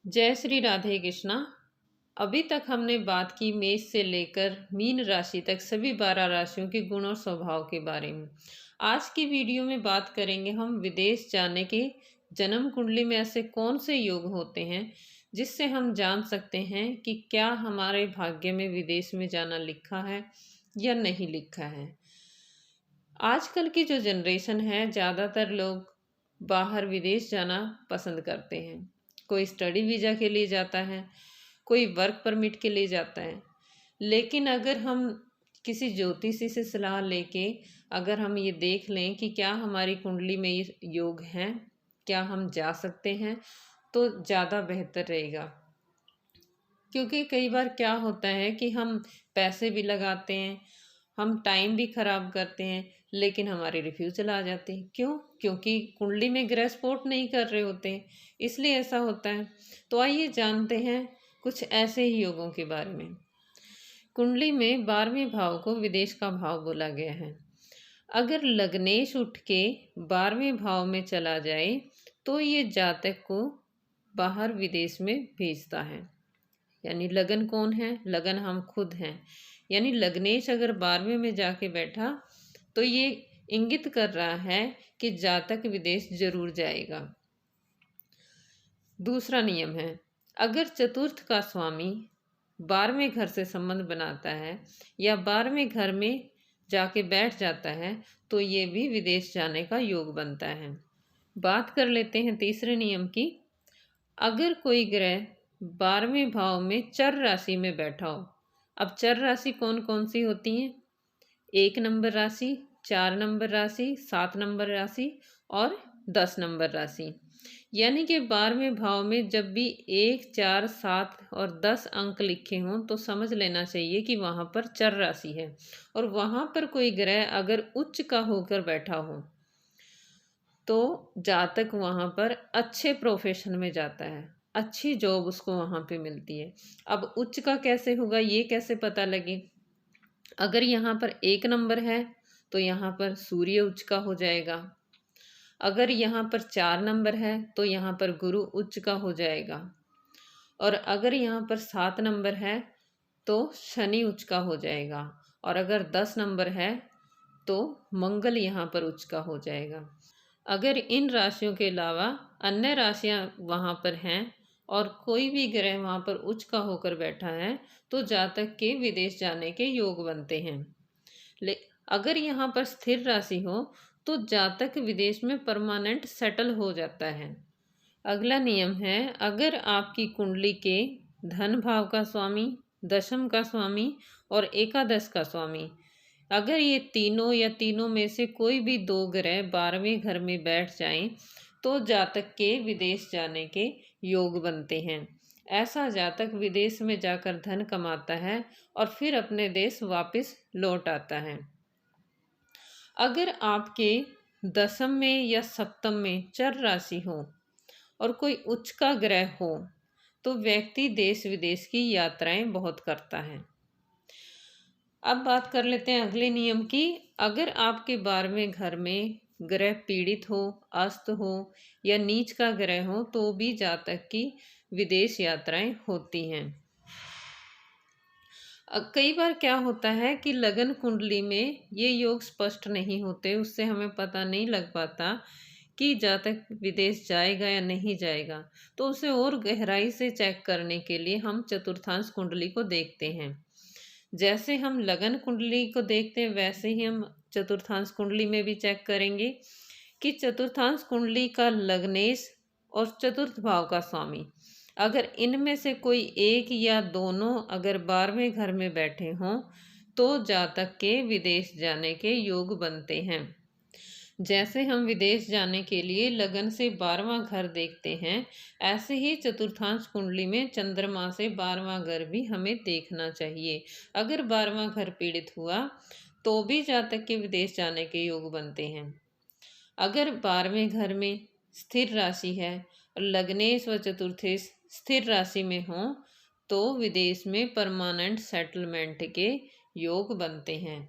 जय श्री राधे कृष्णा। अभी तक हमने बात की मेष से लेकर मीन राशि तक सभी 12 राशियों के गुण और स्वभाव के बारे में। आज की वीडियो में बात करेंगे हम विदेश जाने के जन्म कुंडली में ऐसे कौन से योग होते हैं जिससे हम जान सकते हैं कि क्या हमारे भाग्य में विदेश में जाना लिखा है या नहीं लिखा है। आजकल की जो जनरेशन है, ज़्यादातर लोग बाहर विदेश जाना पसंद करते हैं। कोई स्टडी वीज़ा के लिए जाता है, कोई वर्क परमिट के लिए जाता है। लेकिन अगर हम किसी ज्योतिषी से सलाह लेके अगर हम ये देख लें कि क्या हमारी कुंडली में ये योग हैं, क्या हम जा सकते हैं, तो ज़्यादा बेहतर रहेगा। क्योंकि कई बार क्या होता है कि हम पैसे भी लगाते हैं, हम टाइम भी खराब करते हैं, लेकिन हमारे रिफ्यूज़ल आ जाते हैं। क्यों? क्योंकि कुंडली में ग्रह सपोर्ट नहीं कर रहे होते हैं, इसलिए ऐसा होता है। तो आइए जानते हैं कुछ ऐसे ही योगों के बारे में। कुंडली में 12वें भाव को विदेश का भाव बोला गया है। अगर लग्नेश उठ के 12वें भाव में चला जाए तो ये जातक को बाहर विदेश में भेजता है। यानी लगन कौन है? लगन हम खुद हैं। यानी लग्नेश अगर 12वें में जाके बैठा तो ये इंगित कर रहा है कि जातक विदेश जरूर जाएगा। दूसरा नियम है, अगर चतुर्थ का स्वामी 12वें घर से संबंध बनाता है या 12वें घर में जाके बैठ जाता है तो ये भी विदेश जाने का योग बनता है। बात कर लेते हैं तीसरे नियम की। अगर कोई ग्रह 12वें भाव में चर राशि में बैठा हो। अब चर राशि कौन कौन सी होती हैं? 1 नंबर राशि, 4 नंबर राशि, 7 नंबर राशि और 10 नंबर राशि। यानी कि 12वें भाव में जब भी 1, 4, 7 और 10 अंक लिखे हों तो समझ लेना चाहिए कि वहाँ पर चर राशि है। और वहाँ पर कोई ग्रह अगर उच्च का होकर बैठा हो तो जातक वहाँ पर अच्छे प्रोफेशन में जाता है, अच्छी जॉब उसको वहाँ पे मिलती है। अब उच्च का कैसे होगा, ये कैसे पता लगे? अगर यहाँ पर 1 नंबर है तो यहाँ पर सूर्य उच्च का हो जाएगा। अगर यहाँ पर 4 नंबर है तो यहाँ पर गुरु उच्च का हो जाएगा। और अगर यहाँ पर 7 नंबर है तो शनि उच्च का हो जाएगा। और अगर 10 नंबर है तो मंगल यहाँ पर उच्च का हो जाएगा। अगर इन राशियों के अलावा अन्य राशियाँ वहाँ पर हैं और कोई भी ग्रह वहाँ पर उच्च का होकर बैठा है तो जातक के विदेश जाने के योग बनते हैं। अगर यहाँ पर स्थिर राशि हो तो जातक विदेश में परमानेंट सेटल हो जाता है। अगला नियम है, अगर आपकी कुंडली के धन भाव का स्वामी, दशम का स्वामी और एकादश का स्वामी, अगर ये तीनों या तीनों में से कोई भी 2 ग्रह 12वें घर में बैठ जाएं तो जातक के विदेश जाने के योग बनते हैं। ऐसा जातक विदेश में जाकर धन कमाता है और फिर अपने देश वापस लौट आता है। अगर आपके दशम में या सप्तम में चर राशि हो और कोई उच्च का ग्रह हो तो व्यक्ति देश विदेश की यात्राएं बहुत करता है। अब बात कर लेते हैं अगले नियम की। अगर आपके 12वें घर में ग्रह पीड़ित हो, अस्त हो या नीच का ग्रह हो तो भी जातक की विदेश यात्राएं होती हैं। कई बार क्या होता है कि लगन कुंडली में ये योग स्पष्ट नहीं होते, उससे हमें पता नहीं लग पाता कि जातक विदेश जाएगा या नहीं जाएगा। तो उसे और गहराई से चेक करने के लिए हम चतुर्थांश कुंडली को देखते हैं। जैसे हम लगन कुंडली को देखते हैं वैसे ही हम चतुर्थांश कुंडली में भी चेक करेंगे कि चतुर्थांश कुंडली का लग्नेश और चतुर्थ भाव का स्वामी, अगर इनमें से कोई एक या दोनों अगर 12वें घर में बैठे हों तो जातक के विदेश जाने के योग बनते हैं। जैसे हम विदेश जाने के लिए लगन से 12वां घर देखते हैं, ऐसे ही चतुर्थांश कुंडली में चंद्रमा से 12वां घर भी हमें देखना चाहिए। अगर 12वां घर पीड़ित हुआ तो भी जातक के विदेश जाने के योग बनते हैं। अगर 12वें घर में स्थिर राशि है और लग्नेश व चतुर्थेश स्थिर राशि में हो तो विदेश में परमानेंट सेटलमेंट के योग बनते हैं।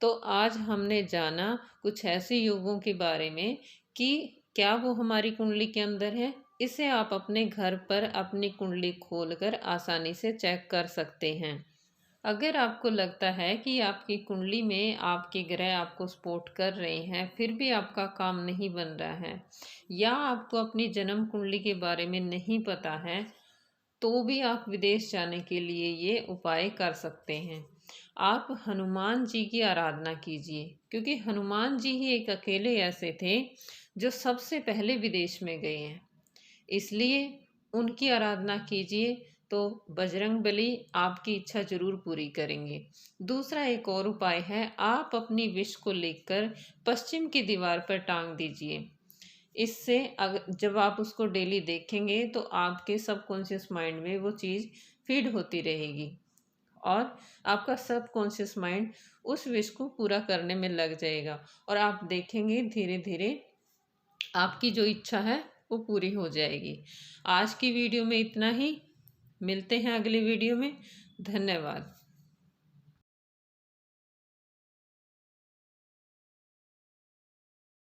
तो आज हमने जाना कुछ ऐसे योगों के बारे में कि क्या वो हमारी कुंडली के अंदर है इसे आप अपने घर पर अपनी कुंडली खोलकर आसानी से चेक कर सकते हैं। अगर आपको लगता है कि आपकी कुंडली में आपके ग्रह आपको सपोर्ट कर रहे हैं, फिर भी आपका काम नहीं बन रहा है, या आपको अपनी जन्म कुंडली के बारे में नहीं पता है, तो भी आप विदेश जाने के लिए ये उपाय कर सकते हैं। आप हनुमान जी की आराधना कीजिए, क्योंकि हनुमान जी ही एक अकेले ऐसे थे जो सबसे पहले विदेश में गए हैं। इसलिए उनकी आराधना कीजिए, तो बजरंग बली आपकी इच्छा जरूर पूरी करेंगे। दूसरा एक और उपाय है, आप अपनी विश को लेकर पश्चिम की दीवार पर टांग दीजिए। इससे अगर जब आप उसको डेली देखेंगे तो आपके सबकॉन्शियस माइंड में वो चीज़ फीड होती रहेगी, और आपका सबकॉन्शियस माइंड उस विश को पूरा करने में लग जाएगा, और आप देखेंगे धीरे धीरे आपकी जो इच्छा है वो पूरी हो जाएगी। आज की वीडियो में इतना ही। मिलते हैं अगली वीडियो में। धन्यवाद।